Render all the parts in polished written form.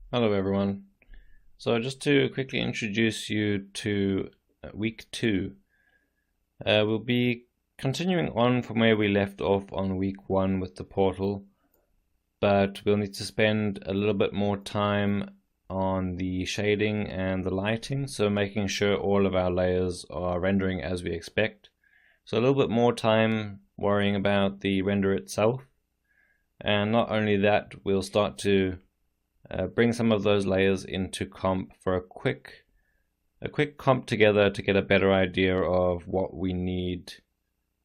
Hello everyone. So just to quickly introduce you to week 2, we'll be continuing on from where we left off on week 1 with the portal, but we'll need to spend a little bit more time on the shading and the lighting, so making sure all of our layers are rendering as we expect. So a little bit more time worrying about the render itself, and not only that, we'll start to bring some of those layers into comp for a quick comp together to get a better idea of what we need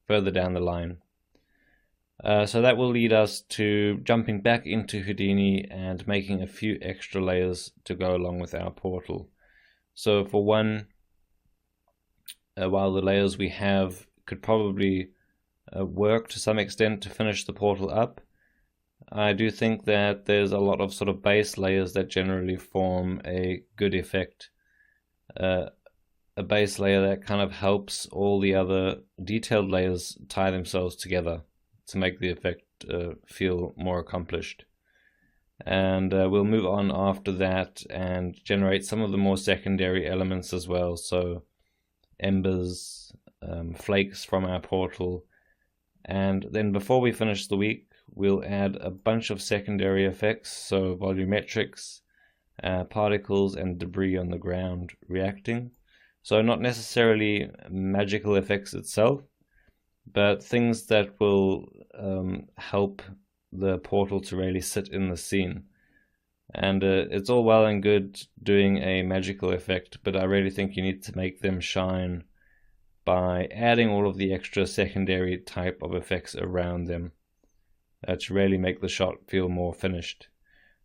further down the line. So that will lead us to jumping back into Houdini and making a few extra layers to go along with our portal. So for one, while the layers we have could probably work to some extent to finish the portal up, I do think that there's a lot of sort of base layers that generally form a good effect. A base layer that kind of helps all the other detailed layers tie themselves together to make the effect feel more accomplished. And we'll move on after that and generate some of the more secondary elements as well. So embers, flakes from our portal. And then before we finish the week, we'll add a bunch of secondary effects, so volumetrics, particles and debris on the ground reacting. So not necessarily magical effects itself, but things that will help the portal to really sit in the scene. And it's all well and good doing a magical effect, but I really think you need to make them shine by adding all of the extra secondary type of effects around them to really make the shot feel more finished.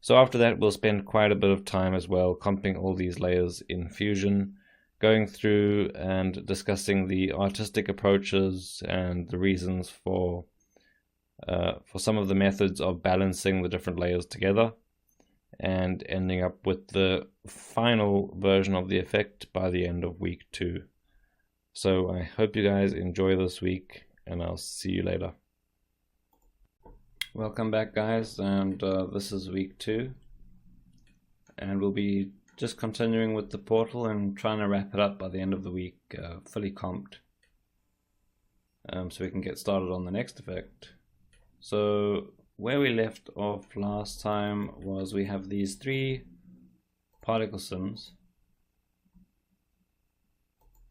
So after that, we'll spend quite a bit of time as well comping all these layers in Fusion, going through and discussing the artistic approaches and the reasons for some of the methods of balancing the different layers together, and ending up with the final version of the effect by the end of week 2. So I hope you guys enjoy this week, and I'll see you later. Welcome back, guys, and this is week 2, and we'll be just continuing with the portal and trying to wrap it up by the end of the week, fully comped, so we can get started on the next effect. So where we left off last time was we have these 3 particle sims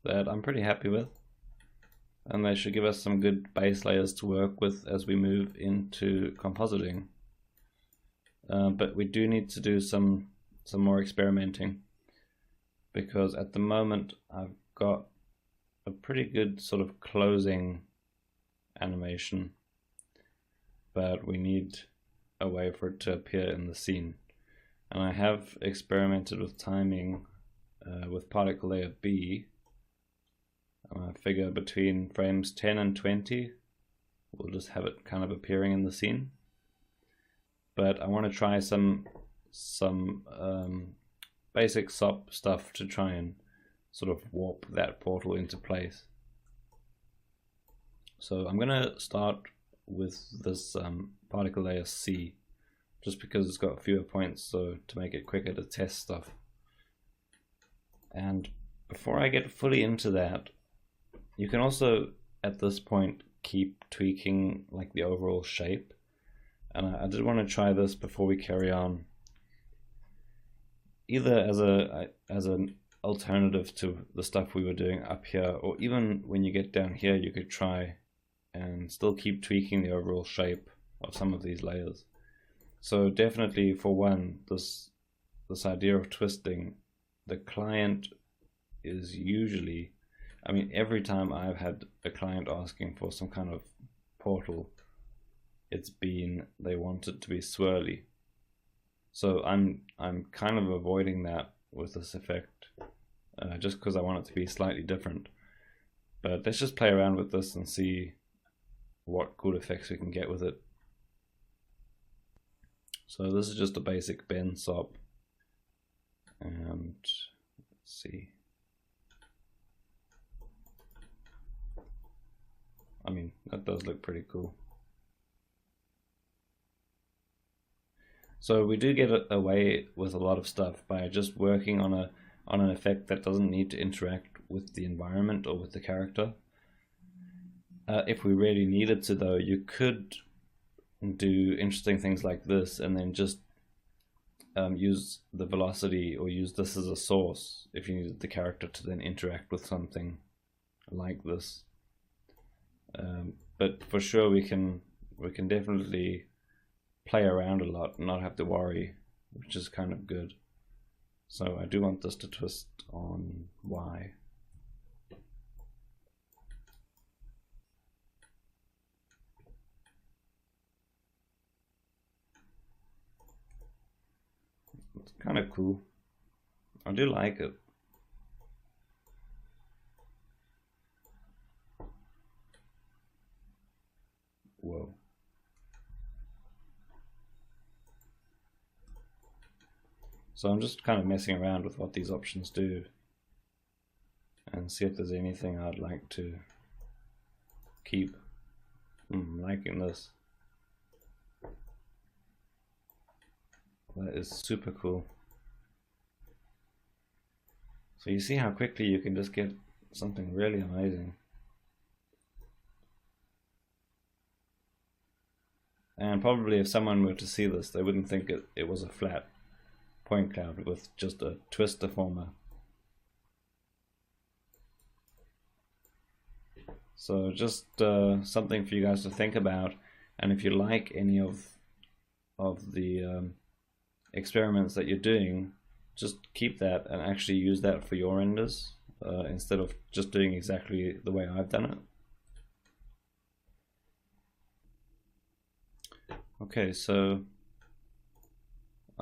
that I'm pretty happy with, and they should give us some good base layers to work with as we move into compositing. But we do need to do some more experimenting, because at the moment I've got a pretty good sort of closing animation, but we need a way for it to appear in the scene. And I have experimented with timing with particle layer B. I figure between frames 10 and 20 we'll just have it kind of appearing in the scene, but I want to try some basic SOP stuff to try and sort of warp that portal into place. So I'm going to start with this particle layer C, just because it's got fewer points, so to make it quicker to test stuff. And before I get fully into that, you can also at this point keep tweaking like the overall shape, and I did want to try this before we carry on, either as an alternative to the stuff we were doing up here, or even when you get down here you could try and still keep tweaking the overall shape of some of these layers. So definitely, for one, this idea of twisting, the client is usually, I mean, every time I've had a client asking for some kind of portal, it's been they want it to be swirly. So I'm kind of avoiding that with this effect, just because I want it to be slightly different. But let's just play around with this and see what cool effects we can get with it. So this is just a basic bend SOP, and let's see. I mean, that does look pretty cool. So we do get away with a lot of stuff by just working on an effect that doesn't need to interact with the environment or with the character. If we really needed to, though, you could do interesting things like this and then just use the velocity or use this as a source if you needed the character to then interact with something like this. But for sure we can definitely play around a lot and not have to worry, which is kind of good. So I do want this to twist on Y. It's kind of cool. I do like it. Whoa. So I'm just kind of messing around with what these options do and see if there's anything I'd like to keep. I'm liking this. That is super cool. So you see how quickly you can just get something really amazing. And probably if someone were to see this, they wouldn't think it was a flat point cloud with just a twist deformer. So just something for you guys to think about. And if you like any of the experiments that you're doing, just keep that and actually use that for your renders instead of just doing exactly the way I've done it. Okay, so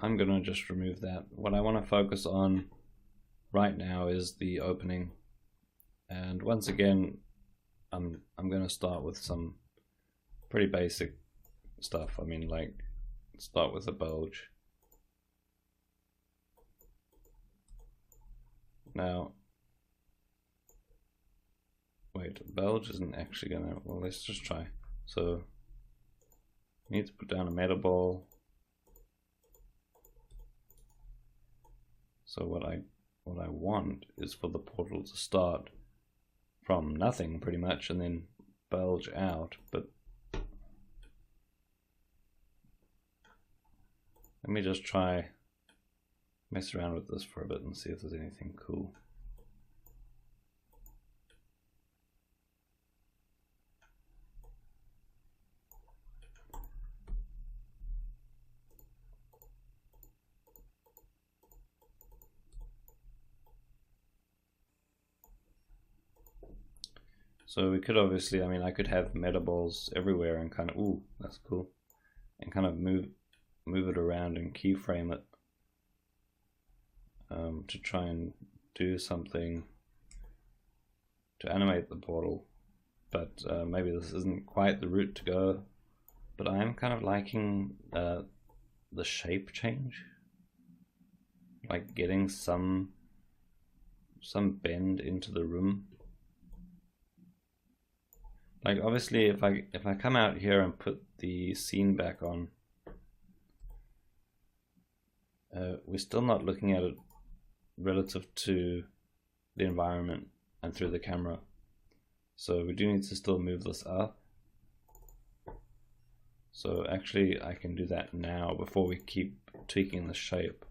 I'm gonna just remove that. What I want to focus on right now is the opening, and once again I'm gonna start with some pretty basic stuff. I mean, like, start with a bulge. Now, wait, bulge isn't actually gonna, well, let's just try. So I need to put down a meta ball. So what I want is for the portal to start from nothing pretty much and then bulge out, but let me just try mess around with this for a bit and see if there's anything cool. So we could obviously, I mean, I could have meta balls everywhere and kind of, ooh, that's cool, and kind of move it around and keyframe it to try and do something to animate the portal. But maybe this isn't quite the route to go. But I am kind of liking the shape change, like getting some bend into the room. Like, obviously if I come out here and put the scene back on, we're still not looking at it relative to the environment and through the camera. So we do need to still move this up. So actually I can do that now before we keep tweaking the shape.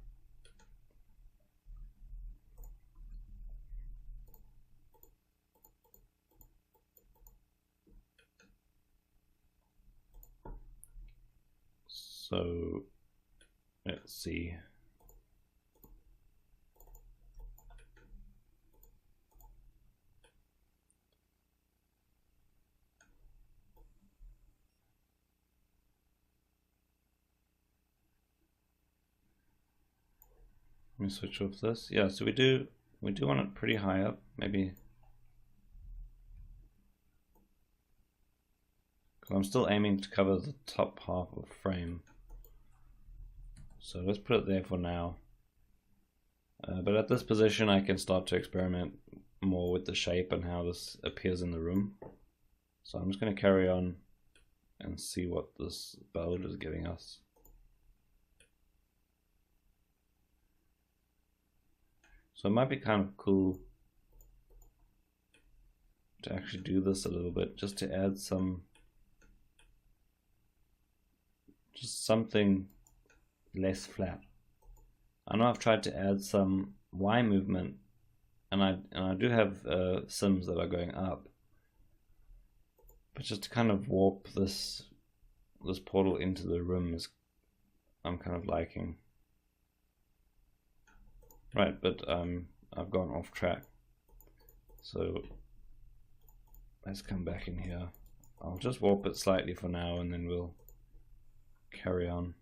So let's see. Let me switch off this. Yeah, so we do want it pretty high up, maybe. Because I'm still aiming to cover the top half of the frame. So let's put it there for now. But at this position I can start to experiment more with the shape and how this appears in the room. So I'm just going to carry on and see what this bulge is giving us. So it might be kind of cool to actually do this a little bit, just to add just something less flat. I know I've tried to add some Y movement, and I do have sims that are going up, but just to kind of warp this portal into the room is I'm kind of liking. Right, but I've gone off track. So let's come back in here. I'll just warp it slightly for now, and then we'll carry on.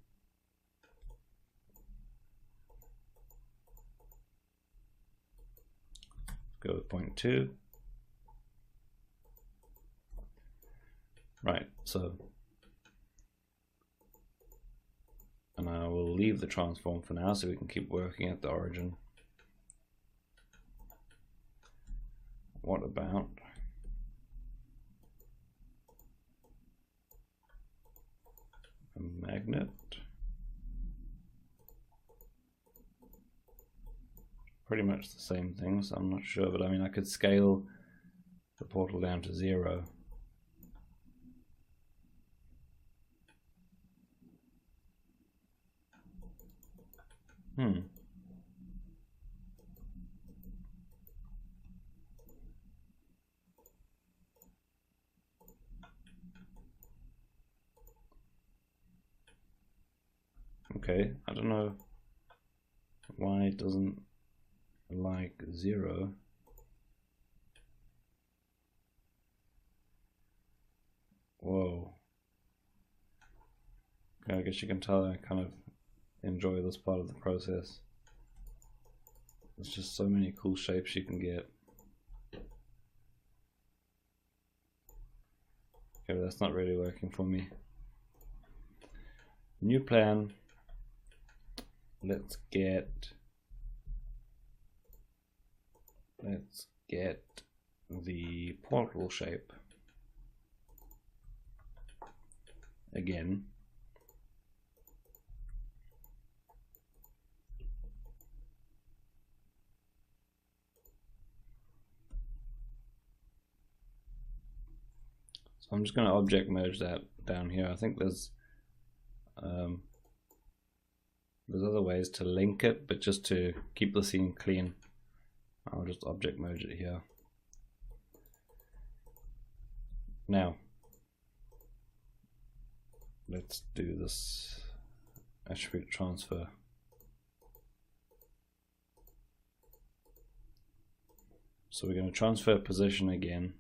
Go with 0.2. Right, so, and I will leave the transform for now so we can keep working at the origin. What about a magnet? Pretty much the same thing, so I'm not sure, but I mean I could scale the portal down to 0. Okay, I don't know why it doesn't like 0. Whoa. Okay, I guess you can tell I kind of enjoy this part of the process. There's just so many cool shapes you can get. Okay, that's not really working for me. New plan. Let's get the portal shape again. So I'm just going to object merge that down here. I think there's other ways to link it, but just to keep the scene clean, I'll just object merge it here. Now, let's do this attribute transfer. So we're going to transfer position again.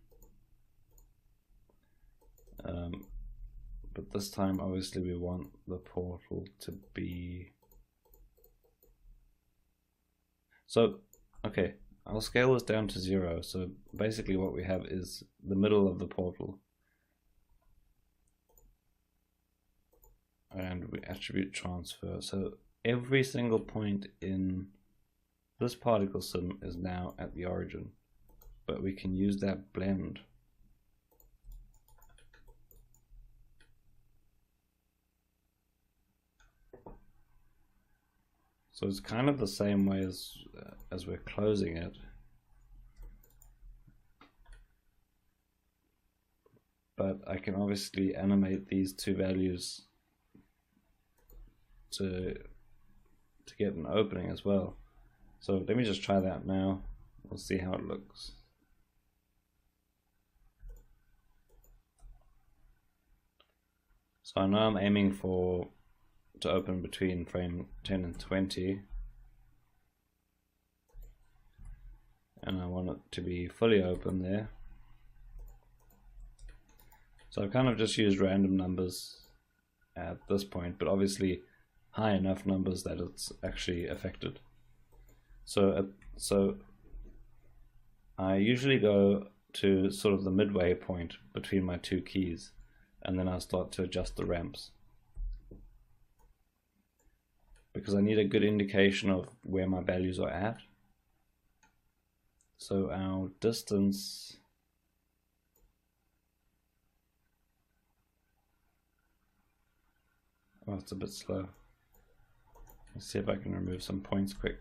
But this time, obviously, we want the portal to be... So, okay, I'll scale this down to 0. So basically what we have is the middle of the portal. And we attribute transfer. So every single point in this particle sim is now at the origin. But we can use that blend. So it's kind of the same way as we're closing it. But I can obviously animate these two values to get an opening as well. So let me just try that now. We'll see how it looks. So I know I'm aiming to open between frame 10 and 20, and I want it to be fully open there. So I've kind of just used random numbers at this point, but obviously high enough numbers that it's actually affected. So I usually go to sort of the midway point between my two keys, and then I start to adjust the ramps, because I need a good indication of where my values are at. So our distance, oh, it's a bit slow. Let's see if I can remove some points quick.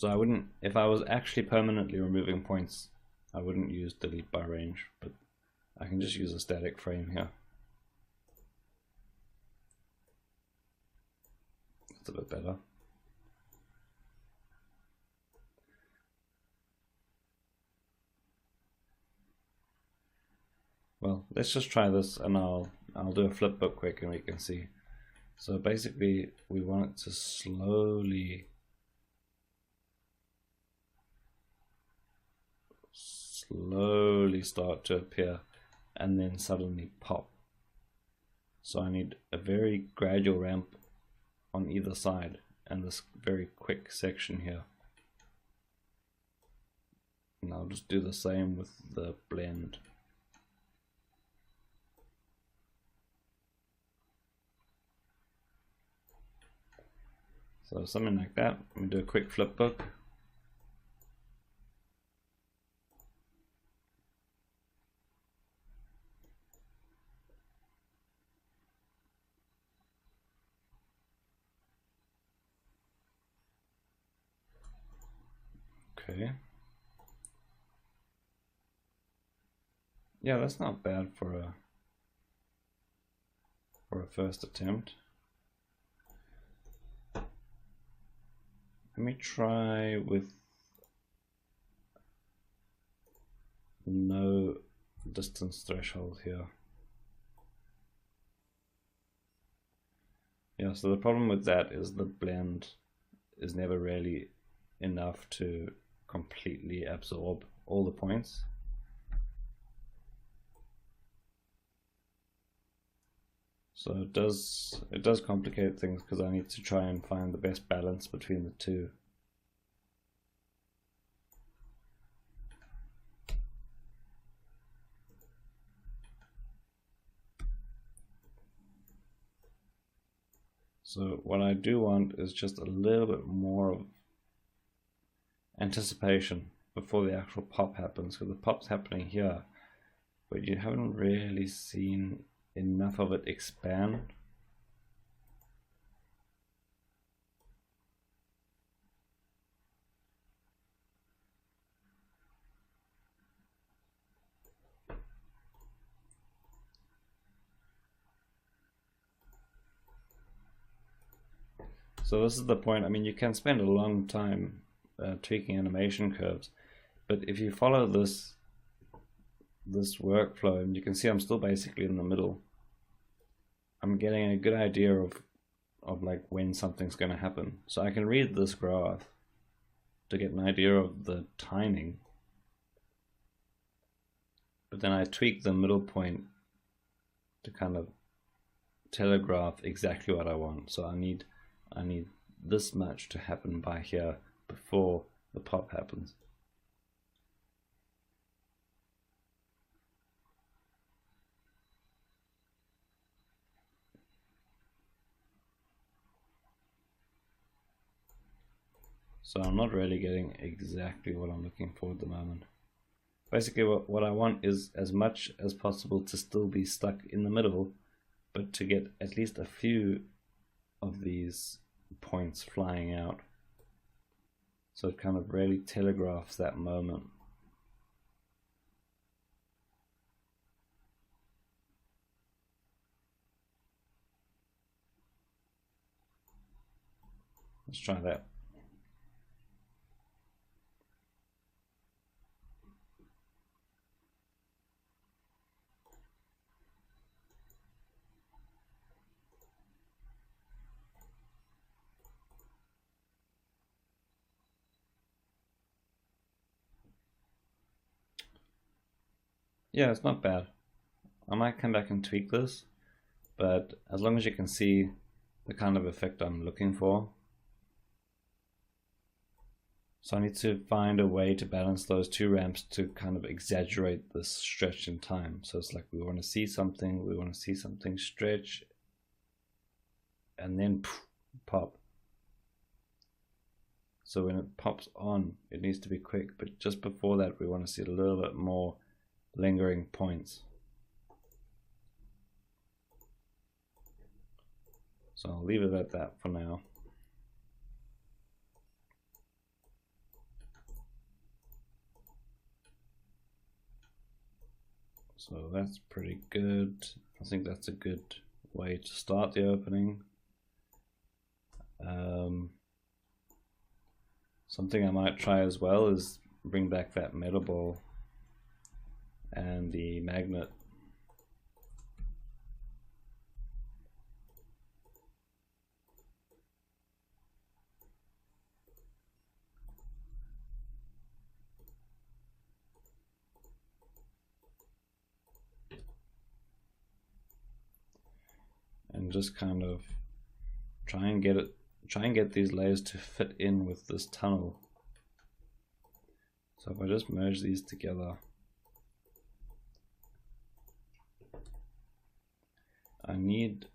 So I wouldn't, if I was actually permanently removing points, I wouldn't use delete by range, but I can just use a static frame here. That's a bit better. Well, let's just try this, and I'll do a flipbook quick and we can see. So basically we want it to slowly start to appear and then suddenly pop. So I need a very gradual ramp on either side and this very quick section here. And I'll just do the same with the blend. So something like that. Let me do a quick flipbook. Okay. Yeah, that's not bad for a first attempt. Let me try with no distance threshold here. Yeah, so the problem with that is the blend is never really enough to completely absorb all the points. So it does complicate things because I need to try and find the best balance between the two. So what I do want is just a little bit more of anticipation before the actual pop happens, because the pop's happening here, but you haven't really seen enough of it expand. So this is the point. I mean, you can spend a long time tweaking animation curves, but if you follow this workflow, and you can see I'm still basically in the middle, I'm getting a good idea of like when something's going to happen. So I can read this graph to get an idea of the timing, but then I tweak the middle point to kind of telegraph exactly what I want. So I need this much to happen by here before the pop happens. So I'm not really getting exactly what I'm looking for at the moment. Basically what I want is as much as possible to still be stuck in the middle, but to get at least a few of these points flying out. So it kind of really telegraphs that moment. Let's try that. Yeah, it's not bad. I might come back and tweak this, but as long as you can see the kind of effect I'm looking for. So I need to find a way to balance those two ramps to kind of exaggerate this stretch in time. So it's like we want to see something stretch, and then poof, pop. So when it pops on, it needs to be quick, but just before that we want to see a little bit more lingering points. So I'll leave it at that for now. So that's pretty good. I think that's a good way to start the opening. Something I might try as well is bring back that metal ball and the magnet. And just kind of try and get these layers to fit in with this tunnel. So if I just merge these together, I need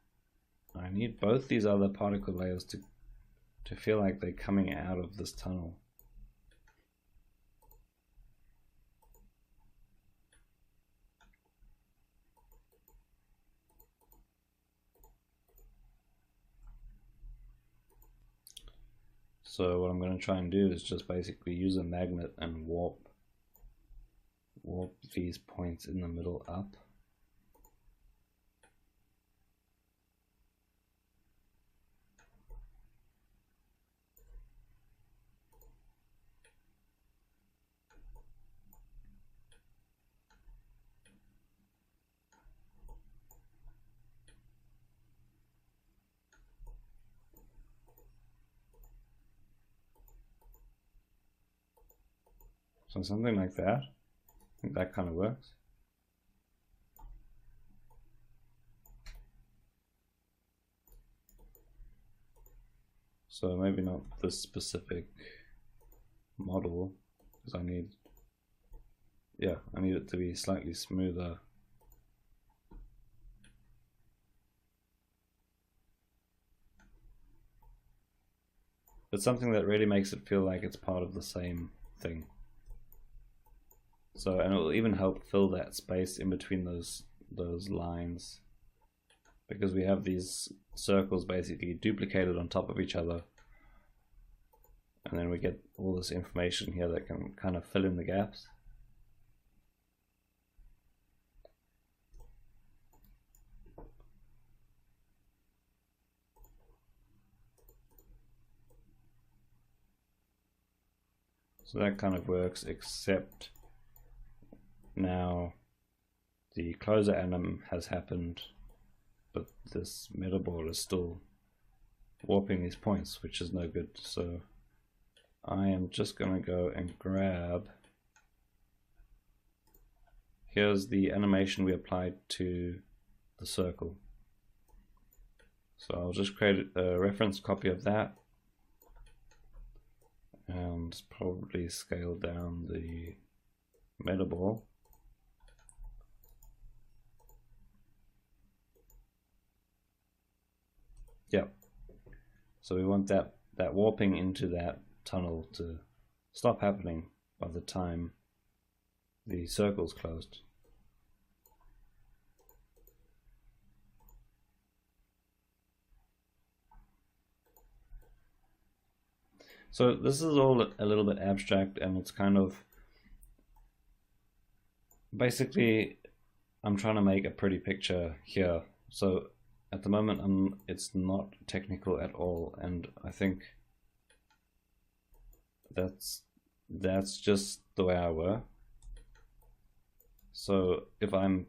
both these other particle layers to feel like they're coming out of this tunnel. So what I'm going to try and do is just basically use a magnet and warp these points in the middle up. So something like that. I think that kind of works. So maybe not this specific model, because I need it to be slightly smoother. But something that really makes it feel like it's part of the same thing. So, and it will even help fill that space in between those lines, because we have these circles basically duplicated on top of each other, and then we get all this information here that can kind of fill in the gaps. So that kind of works, except now the closer anim has happened, but this metal ball is still warping these points, which is no good. So I am just going to go and grab, here's the animation we applied to the circle. So I'll just create a reference copy of that and probably scale down the metal ball. Yep. So we want that warping into that tunnel to stop happening by the time the circle's closed. So this is all a little bit abstract, and it's kind of basically I'm trying to make a pretty picture here. So at the moment it's not technical at all, and I think that's just the way I work. So if I'm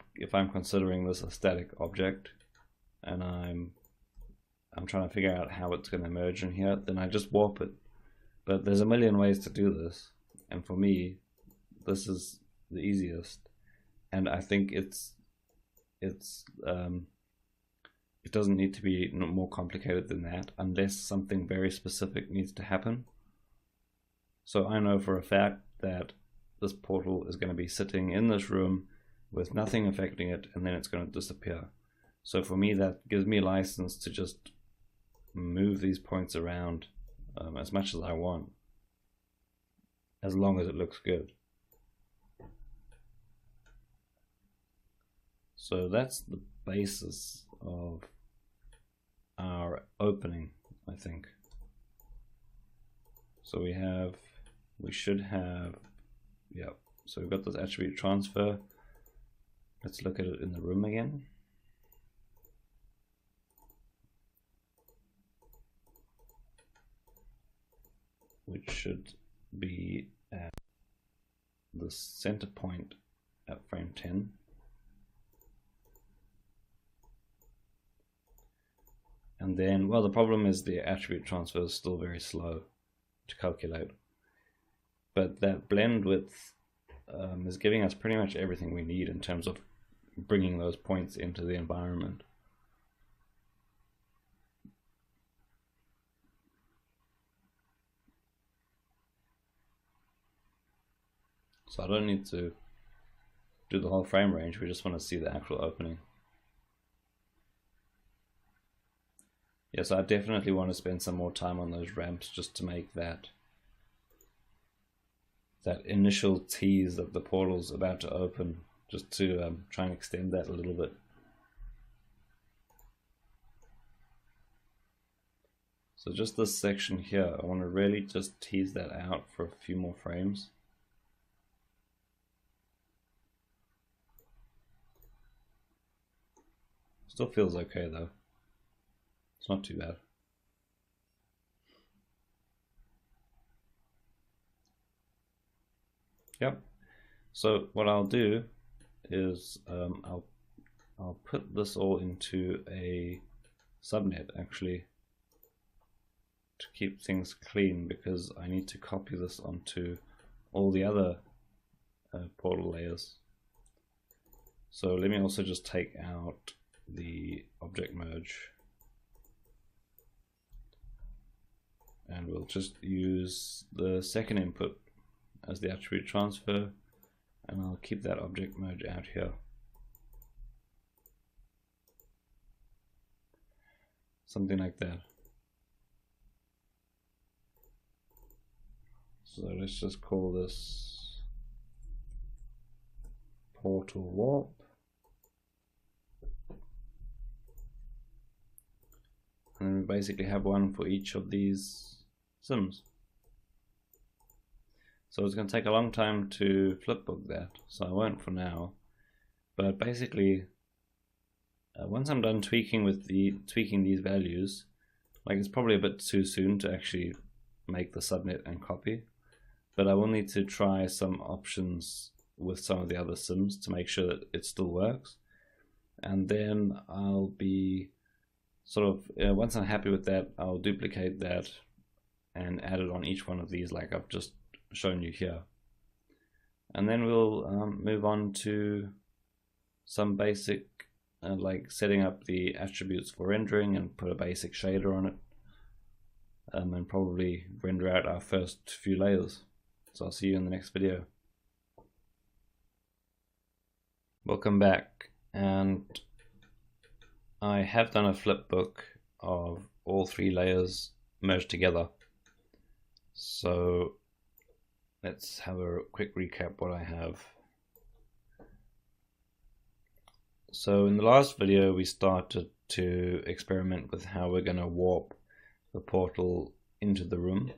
considering this a static object and I'm trying to figure out how it's going to emerge in here, then I just warp it. But there's a million ways to do this, and for me this is the easiest, and I think it doesn't need to be more complicated than that unless something very specific needs to happen. So I know for a fact that this portal is going to be sitting in this room with nothing affecting it, and then it's going to disappear. So for me, that gives me license to just move these points around as much as I want, as long as it looks good. So that's the basis of our opening, I think. So we should have, yeah, so we've got this attribute transfer. Let's look at it in the room again. Which should be at the center point at frame 10. And then, well, the problem is the attribute transfer is still very slow to calculate. But that blend width is giving us pretty much everything we need in terms of bringing those points into the environment. So I don't need to do the whole frame range, we just want to see the actual opening. Yes, I definitely want to spend some more time on those ramps just to make that initial tease that the portal's about to open, just to try and extend that a little bit. So just this section here, I want to really just tease that out for a few more frames. Still feels okay though. It's not too bad. Yep. So what I'll do is I'll put this all into a subnet actually to keep things clean, because I need to copy this onto all the other portal layers. So let me also just take out the object merge, and we'll just use the second input as the attribute transfer, and I'll keep that object merge out here. Something like that. So let's just call this portal warp. And we basically have one for each of these sims. So it's going to take a long time to flipbook that, so I won't for now. But basically, once I'm done tweaking these values, like it's probably a bit too soon to actually make the subnet and copy, but I will need to try some options with some of the other sims to make sure that it still works. And then I'll be sort of, once I'm happy with that, I'll duplicate that and add it on each one of these like I've just shown you here. And then we'll move on to some basic like setting up the attributes for rendering and put a basic shader on it, and probably render out our first few layers. So I'll see you in the next video. Welcome back, and I have done a flipbook of all three layers merged together. So let's have a quick recap what I have. So in the last video we started to experiment with how we're going to warp the portal into the room.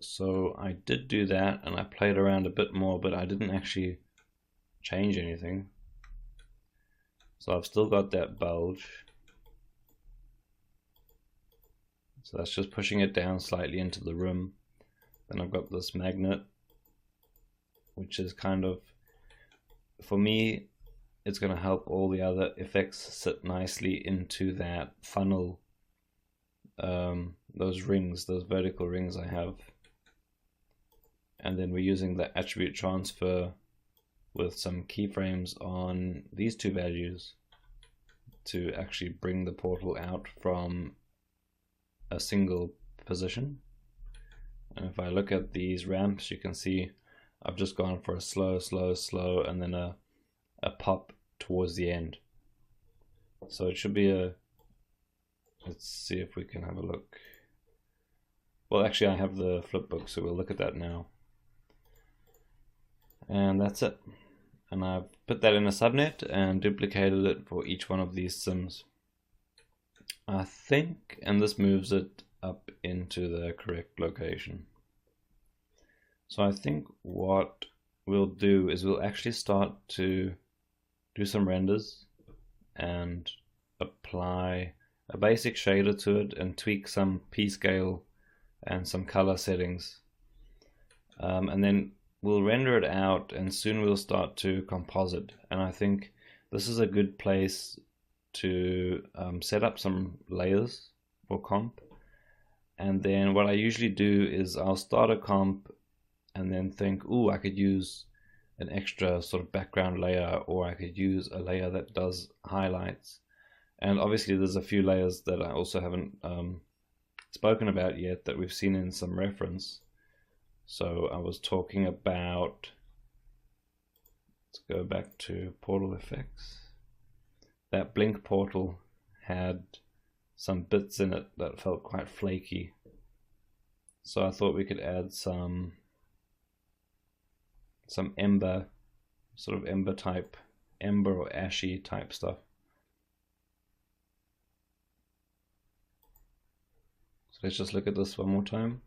So I did do that and I played around a bit more, but I didn't actually change anything. So I've still got that bulge. So that's just pushing it down slightly into the room. Then I've got this magnet, which is kind of, for me, it's going to help all the other effects sit nicely into that funnel, those rings, those vertical rings I have. And then we're using the attribute transfer with some keyframes on these two values to actually bring the portal out from a single position. And if I look at these ramps, you can see I've just gone for a slow, slow, slow, and then a pop towards the end. So it should be a, let's see if we can have a look. Well, actually I have the flipbook, so we'll look at that now. And that's it. And I've put that in a subnet and duplicated it for each one of these sims. I think, and this moves it up into the correct location. So I think what we'll do is we'll actually start to do some renders and apply a basic shader to it and tweak some p-scale and some color settings, and then we'll render it out, and soon we'll start to composite. And I think this is a good place to set up some layers for comp. And then what I usually do is I'll start a comp and then think, ooh, I could use an extra sort of background layer, or I could use a layer that does highlights. And obviously there's a few layers that I also haven't spoken about yet that we've seen in some reference. So I was talking about, let's go back to portal effects. That blink portal had some bits in it that felt quite flaky. So I thought we could add some ember, sort of ember type, ember or ashy type stuff. So let's just look at this one more time.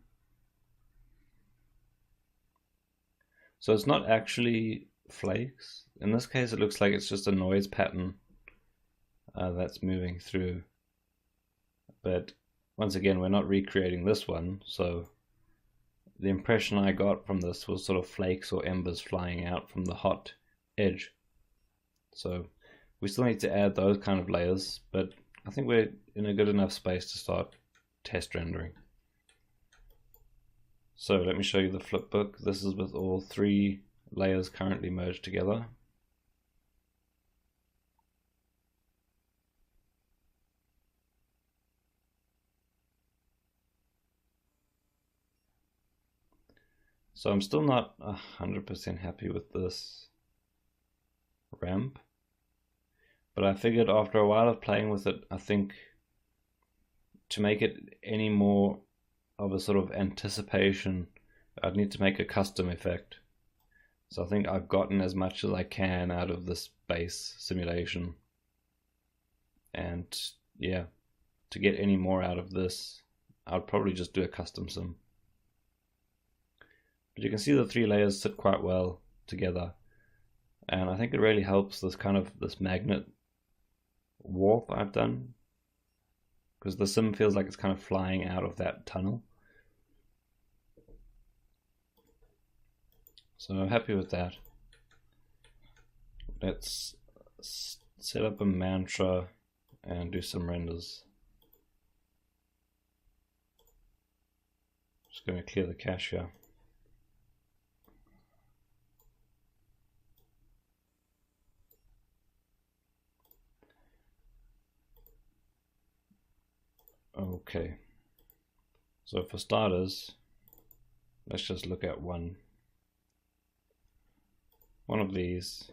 So it's not actually flakes. In this case, it looks like it's just a noise pattern that's moving through. But once again, we're not recreating this one, so the impression I got from this was sort of flakes or embers flying out from the hot edge. So we still need to add those kind of layers, but I think we're in a good enough space to start test rendering. So let me show you the flipbook. This is with all 3 layers currently merged together. So I'm still not 100% happy with this ramp, but I figured after a while of playing with it, I think to make it any more of a sort of anticipation, I'd need to make a custom effect. So I think I've gotten as much as I can out of this base simulation, and yeah, to get any more out of this, I'd probably just do a custom sim. But you can see the 3 layers sit quite well together, and I think it really helps this kind of this magnet warp I've done, because the sim feels like it's kind of flying out of that tunnel. So I'm happy with that. Let's set up a mantra and do some renders. Just going to clear the cache here. Okay, so for starters, let's just look at one of these.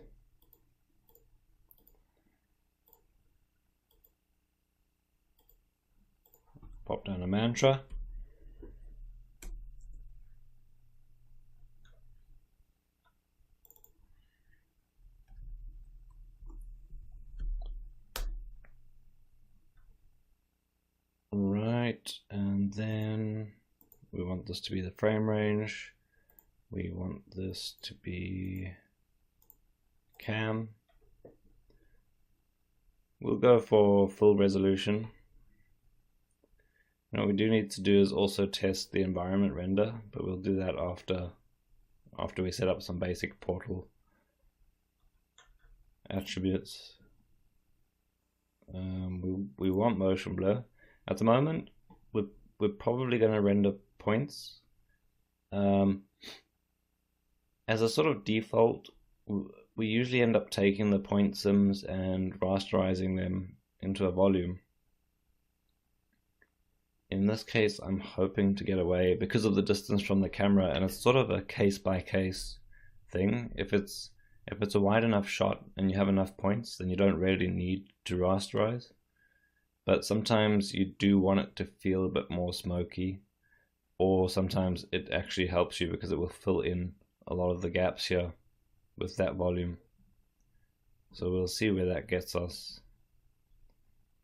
Pop down a mantra. Right, and then we want this to be the frame range. We want this to be cam. We'll go for full resolution. Now what we do need to do is also test the environment render, but we'll do that after we set up some basic portal attributes. We want motion blur. At the moment, we're probably going to render points. As a sort of default, we usually end up taking the point sims and rasterizing them into a volume. In this case, I'm hoping to get away because of the distance from the camera, and it's sort of a case-by-case thing. If it's a wide enough shot and you have enough points, then you don't really need to rasterize. But sometimes you do want it to feel a bit more smoky, or sometimes it actually helps you because it will fill in a lot of the gaps here with that volume. So we'll see where that gets us.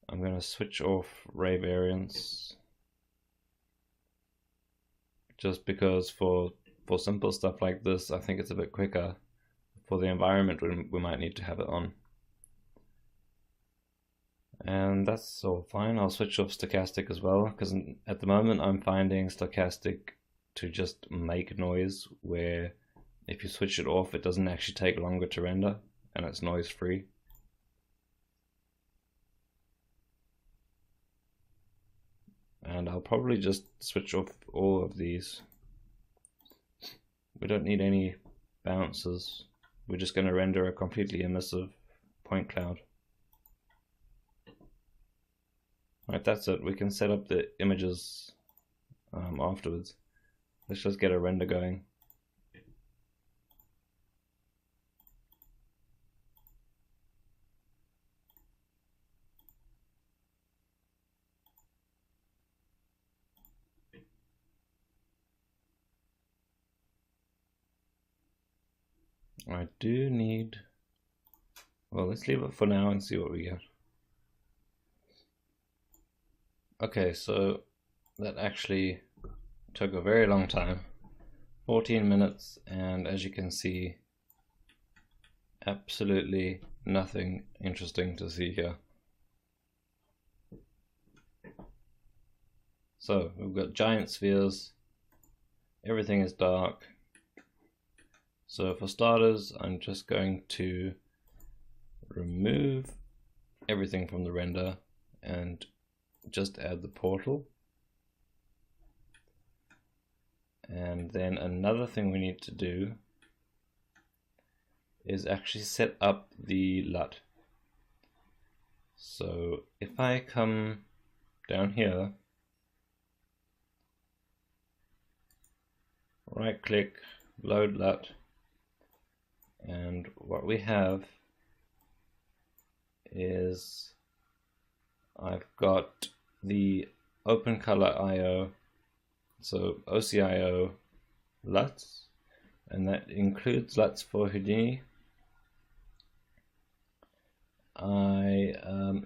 I'm going to switch off ray variance, just because for simple stuff like this, I think it's a bit quicker for the environment we might need to have it on. And that's all fine. I'll switch off stochastic as well, because at the moment I'm finding stochastic to just make noise, where if you switch it off it doesn't actually take longer to render and it's noise free. And I'll probably just switch off all of these. We don't need any bounces. We're just going to render a completely emissive point cloud. Right, that's it. We can set up the images afterwards. Let's just get a render going. I do need, well, let's leave it for now and see what we get. Okay, so that actually took a very long time, 14 minutes, and as you can see, absolutely nothing interesting to see here. So we've got giant spheres, everything is dark. So for starters, I'm just going to remove everything from the render and just add the portal. And then another thing we need to do is actually set up the LUT. So if I come down here, right click, load LUT, and what we have is I've got the OpenColor.io, so OCIO LUTs, and that includes LUTs for Houdini.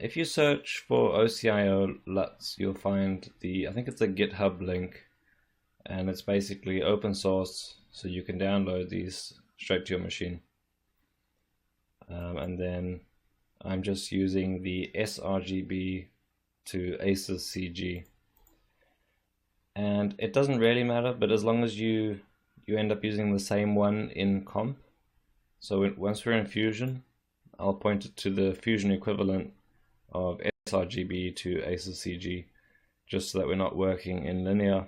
If you search for OCIO LUTs, you'll find I think it's a GitHub link, and it's basically open source, so you can download these straight to your machine. And then I'm just using the sRGB to ACES CG, and it doesn't really matter, but as long as you end up using the same one in comp. So once we're in Fusion, I'll point it to the Fusion equivalent of sRGB to ACES CG, just so that we're not working in linear.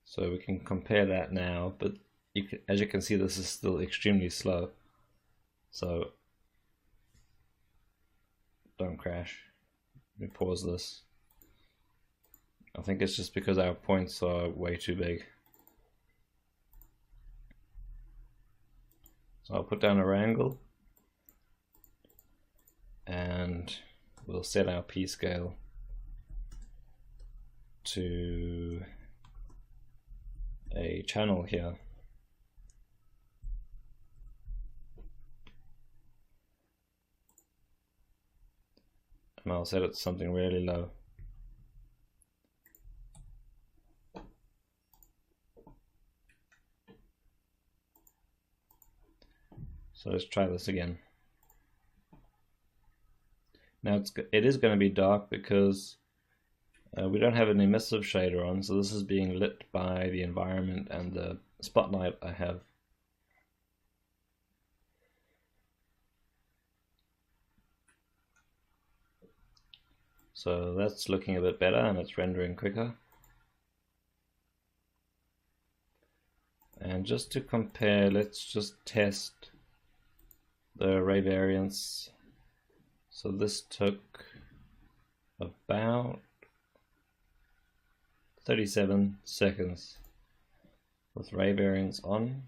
So we can compare that now, but as you can see, this is still extremely slow. So don't crash. Let me pause this. I think it's just because our points are way too big. So I'll put down a wrangle, and we'll set our P scale to a channel here. And I'll set it to something really low. So let's try this again. Now it is going to be dark because we don't have an emissive shader on, so this is being lit by the environment and the spotlight I have. So that's looking a bit better and it's rendering quicker. And just to compare, let's just test the ray variance. So this took about 37 seconds with ray variance on.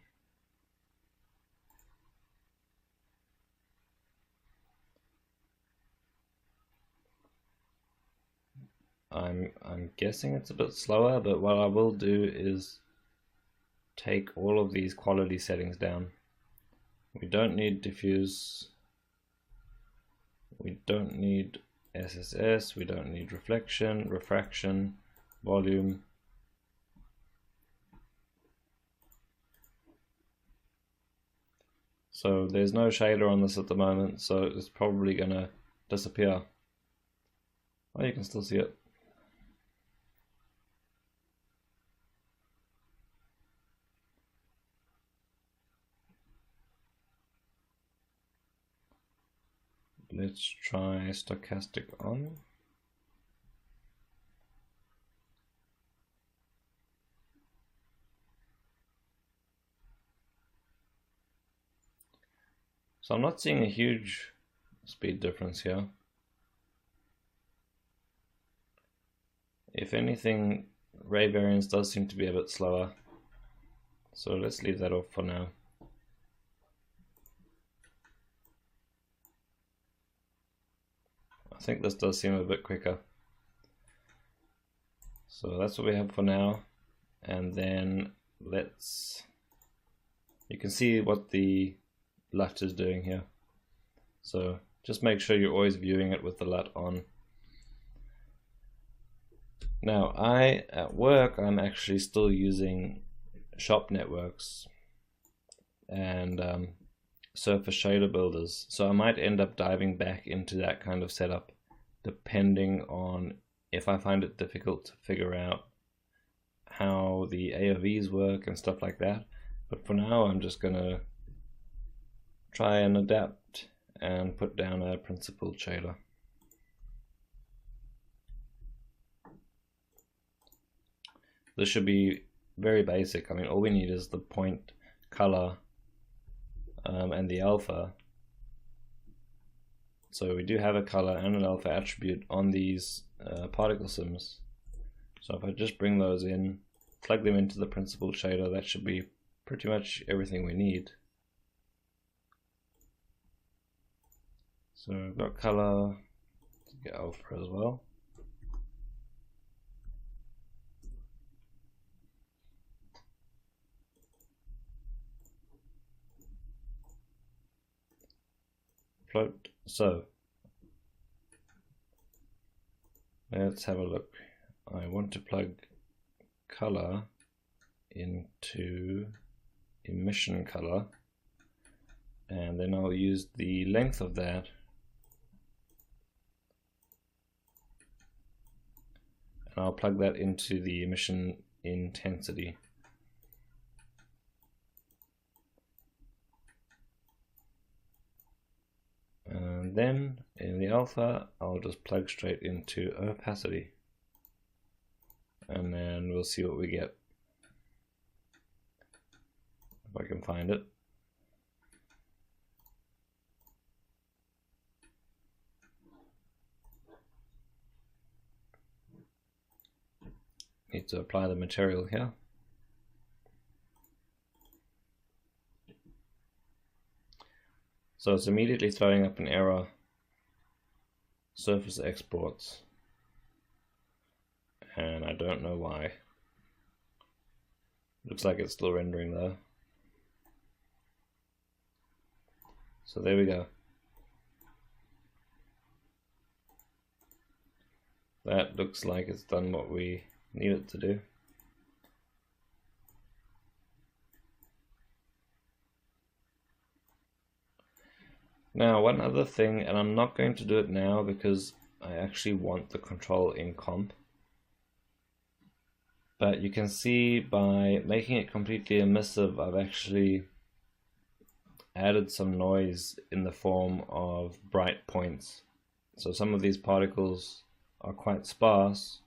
I'm guessing it's a bit slower, but what I will do is take all of these quality settings down. We don't need diffuse, we don't need SSS, we don't need reflection, refraction, volume. So there's no shader on this at the moment, so it's probably gonna disappear. Oh, you can still see it. Let's try stochastic on. So I'm not seeing a huge speed difference here. If anything, ray variance does seem to be a bit slower. So let's leave that off for now. I think this does seem a bit quicker. So that's what we have for now. And then you can see what the LUT is doing here. So just make sure you're always viewing it with the LUT on. Now at work, I'm actually still using shop networks and surface shader builders. So I might end up diving back into that kind of setup depending on if I find it difficult to figure out how the AOVs work and stuff like that. But for now, I'm just gonna try and adapt and put down a principled shader. This should be very basic. I mean, all we need is the point color and the alpha. So we do have a color and an alpha attribute on these particle sims. So if I just bring those in, plug them into the principled shader, that should be pretty much everything we need. So we've got color, get alpha as well. Float. So let's have a look. I want to plug color into emission color, and then I'll use the length of that and I'll plug that into the emission intensity. And then in the alpha, I'll just plug straight into opacity. And then we'll see what we get. If I can find it. Need to apply the material here. So it's immediately throwing up an error, surface exports, and I don't know why. Looks like it's still rendering though. So there we go. That looks like it's done what we need it to do. Now one other thing, and I'm not going to do it now because I actually want the control in comp, but you can see by making it completely emissive, I've actually added some noise in the form of bright points. So some of these particles are quite sparse,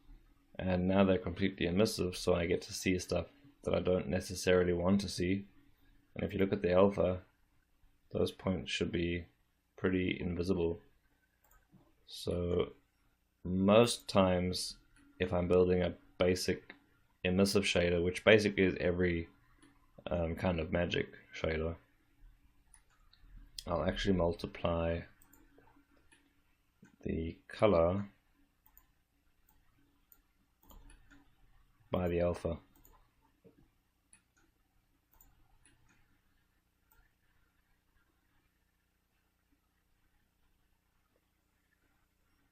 and now they're completely emissive, so I get to see stuff that I don't necessarily want to see. And if you look at the alpha, those points should be pretty invisible. So most times if I'm building a basic emissive shader, which basically is every kind of magic shader, I'll actually multiply the color by the alpha.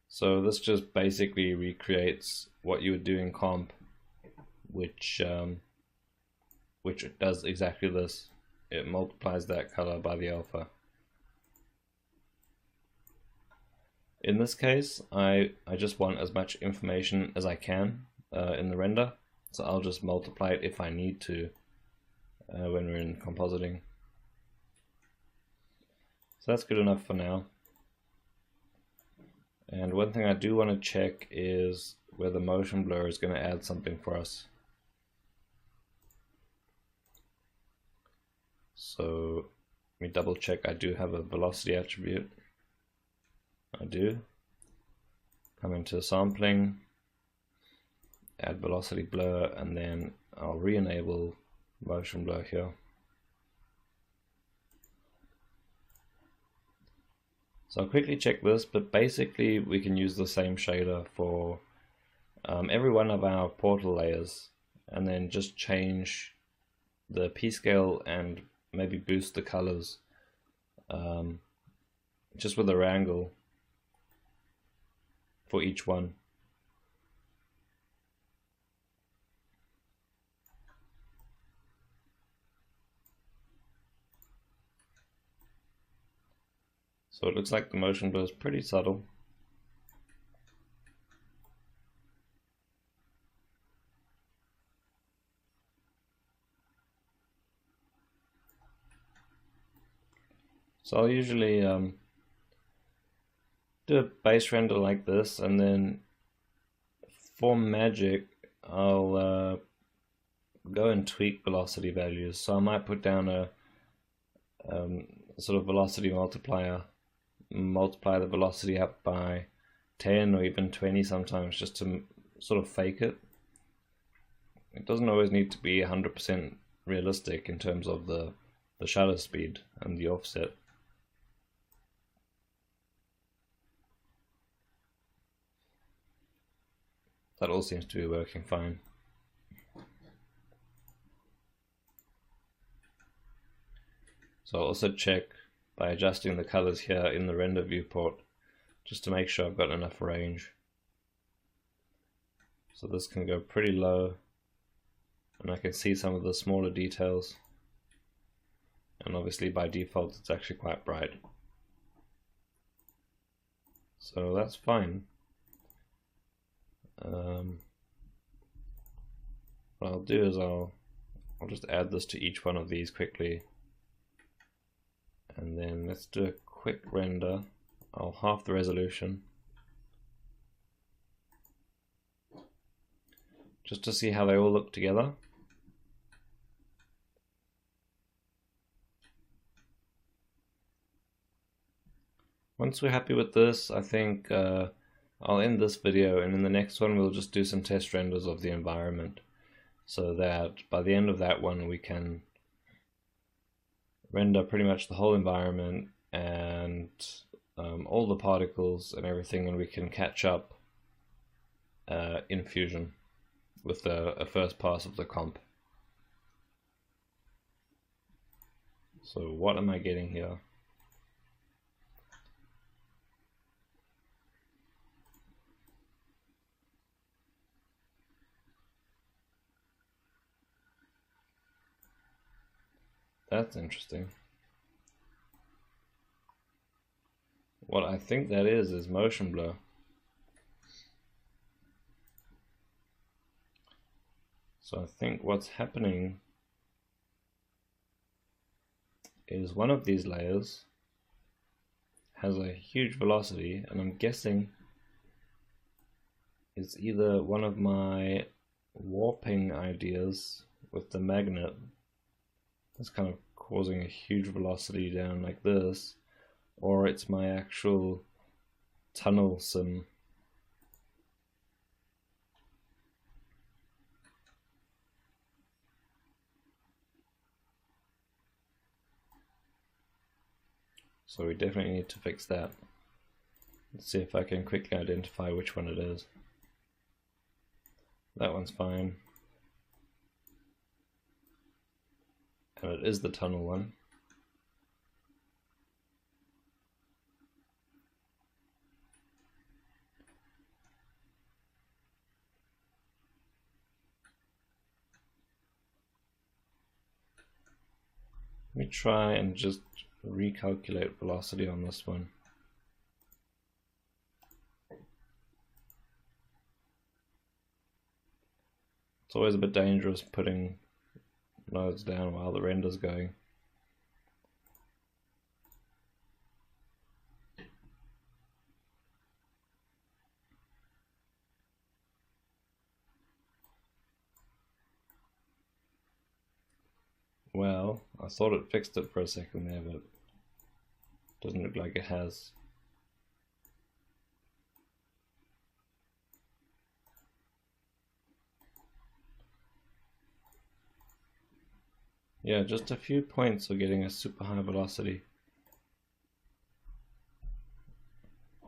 So this just basically recreates what you would do in comp, which does exactly this. it multiplies that color by the alpha. In this case, I just want as much information as I can in the render, so I'll just multiply it if I need to when we're in compositing. So that's good enough for now. And one thing I do want to check is where the motion blur is going to add something for us. So let me double check I do have a velocity attribute. I do. Come into sampling, add velocity blur, and then I'll re-enable motion blur here. So I'll quickly check this, but basically we can use the same shader for every one of our portal layers, and then just change the p-scale and maybe boost the colors just with a wrangle for each one. So it looks like the motion blur is pretty subtle. So I'll usually do a base render like this, and then for magic I'll go and tweak velocity values. So I might put down a sort of velocity multiplier, multiply the velocity up by 10 or even 20 sometimes, just to sort of fake it. It doesn't always need to be 100% realistic in terms of the shutter speed and the offset. That all seems to be working fine. So I'll also check by adjusting the colors here in the render viewport, just to make sure I've got enough range. So this can go pretty low, and I can see some of the smaller details. And obviously by default it's actually quite bright. So that's fine. What I'll do is I'll just add this to each one of these quickly, and then let's do a quick render. I'll half the resolution just to see how they all look together. Once we're happy with this, I think I'll end this video, and in the next one we'll just do some test renders of the environment, so that by the end of that one we can render pretty much the whole environment and all the particles and everything, and we can catch up in Fusion with a first pass of the comp. So what am I getting here? That's interesting. What I think that is motion blur. So I think what's happening is one of these layers has a huge velocity, and I'm guessing it's either one of my warping ideas with the magnet that's kind of causing a huge velocity down like this, or it's my actual tunnel sim. So we definitely need to fix that. Let's see if I can quickly identify which one it is. That one's fine. And it is the tunnel one. Let me me try and just recalculate velocity on this one. It's always a bit dangerous putting nodes down while the render's going. Well, I thought it fixed it for a second there, but it doesn't look like it has. Yeah, just a few points are getting a super high velocity.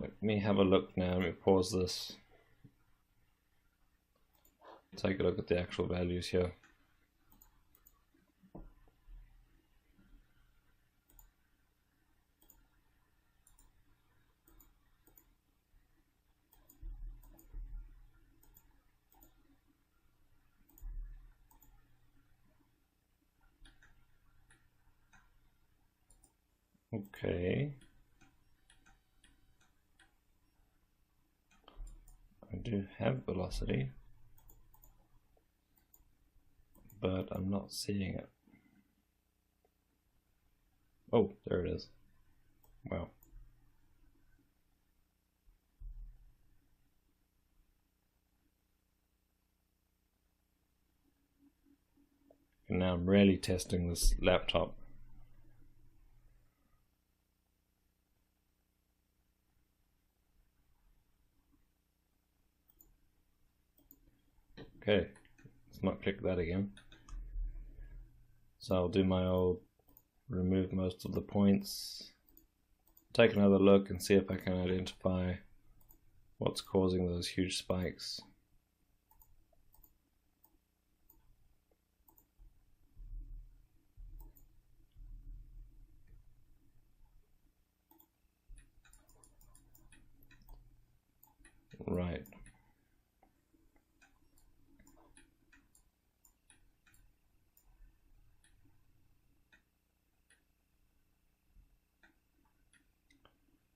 Let me have a look now. Let me pause this. Take a look at the actual values here. Okay. I do have velocity, but I'm not seeing it. Oh, there it is. Wow. And now I'm really testing this laptop. Okay, let's not click that again. So I'll do my old remove most of the points, take another look and see if I can identify what's causing those huge spikes. Right.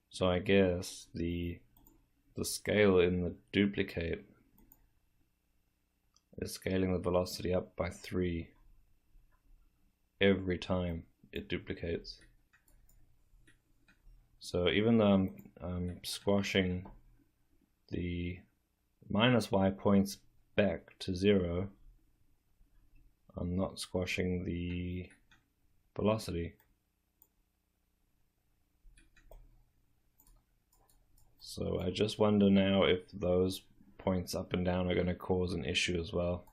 So I guess the scale in the duplicate is scaling the velocity up by 3 every time it duplicates. So even though I'm squashing the minus y points back to 0, I'm not squashing the velocity. So I just wonder now if those points up and down are going to cause an issue as well.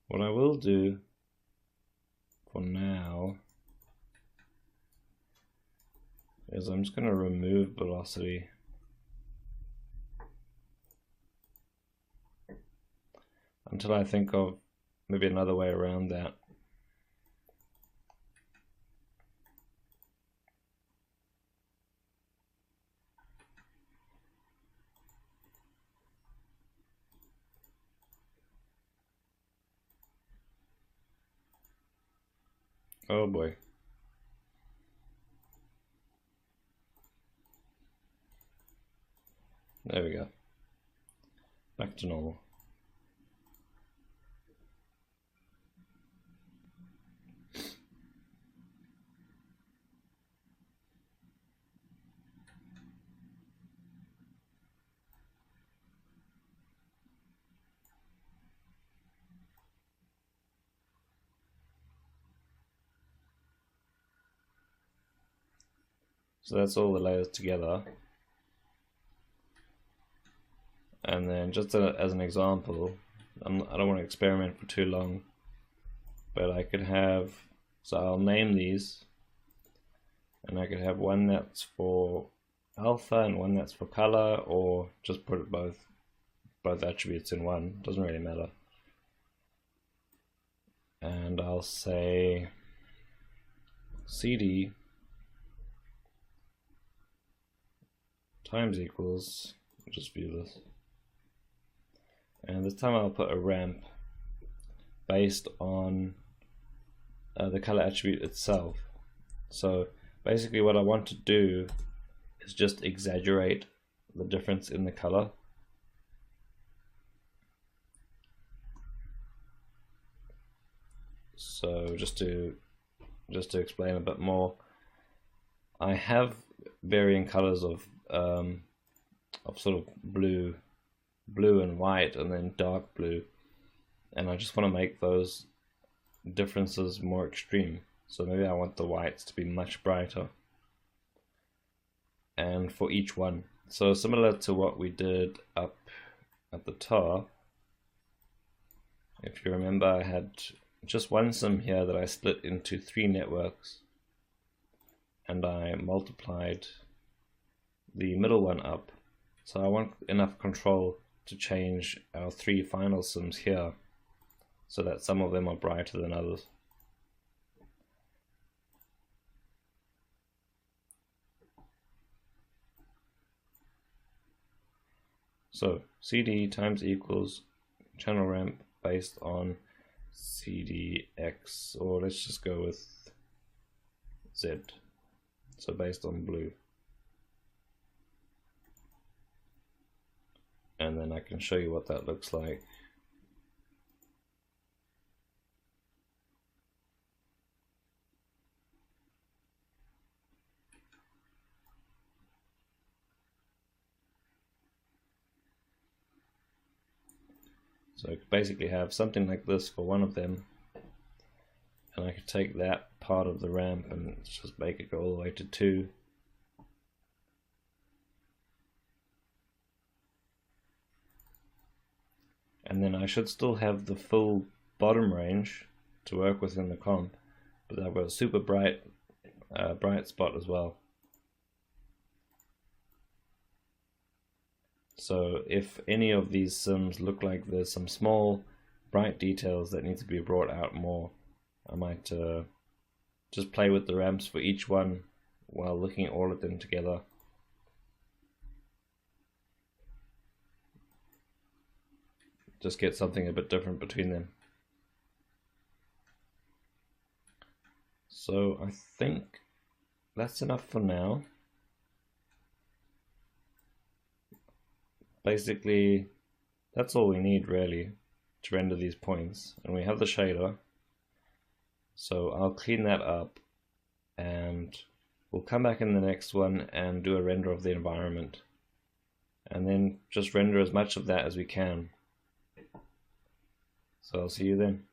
What I will do for now is I'm just going to remove velocity. Until I think of maybe another way around that. Oh boy. There we go. Back to normal. So that's all the layers together. And then just as an example, I don't want to experiment for too long, but I could have, so I'll name these, and I could have one that's for alpha and one that's for color, or just put it both attributes in one, doesn't really matter. And I'll say CD times equals, just view this, and this time I'll put a ramp based on the color attribute itself. So basically what I want to do is just exaggerate the difference in the color. So just to explain a bit more, I have varying colors of sort of blue and white, and then dark blue, and I just want to make those differences more extreme. So maybe I want the whites to be much brighter, and for each one. So similar to what we did up at the top, if you remember, I had just one sim here that I split into 3 networks, and I multiplied the middle one up. So I want enough control to change our 3 final sims here so that some of them are brighter than others. So CD times equals channel ramp based on CDX, or let's just go with Z, so based on blue. And then I can show you what that looks like. So I could basically have something like this for one of them, and I could take that part of the ramp and just make it go all the way to 2. And then I should still have the full bottom range to work with in the comp, but I've got a super bright spot as well. So if any of these sims look like there's some small bright details that need to be brought out more, I might just play with the ramps for each one while looking at all of them together. Just get something a bit different between them. So I think that's enough for now. Basically, that's all we need really to render these points, and we have the shader. So I'll clean that up, and we'll come back in the next one and do a render of the environment, and then just render as much of that as we can. So I'll see you then.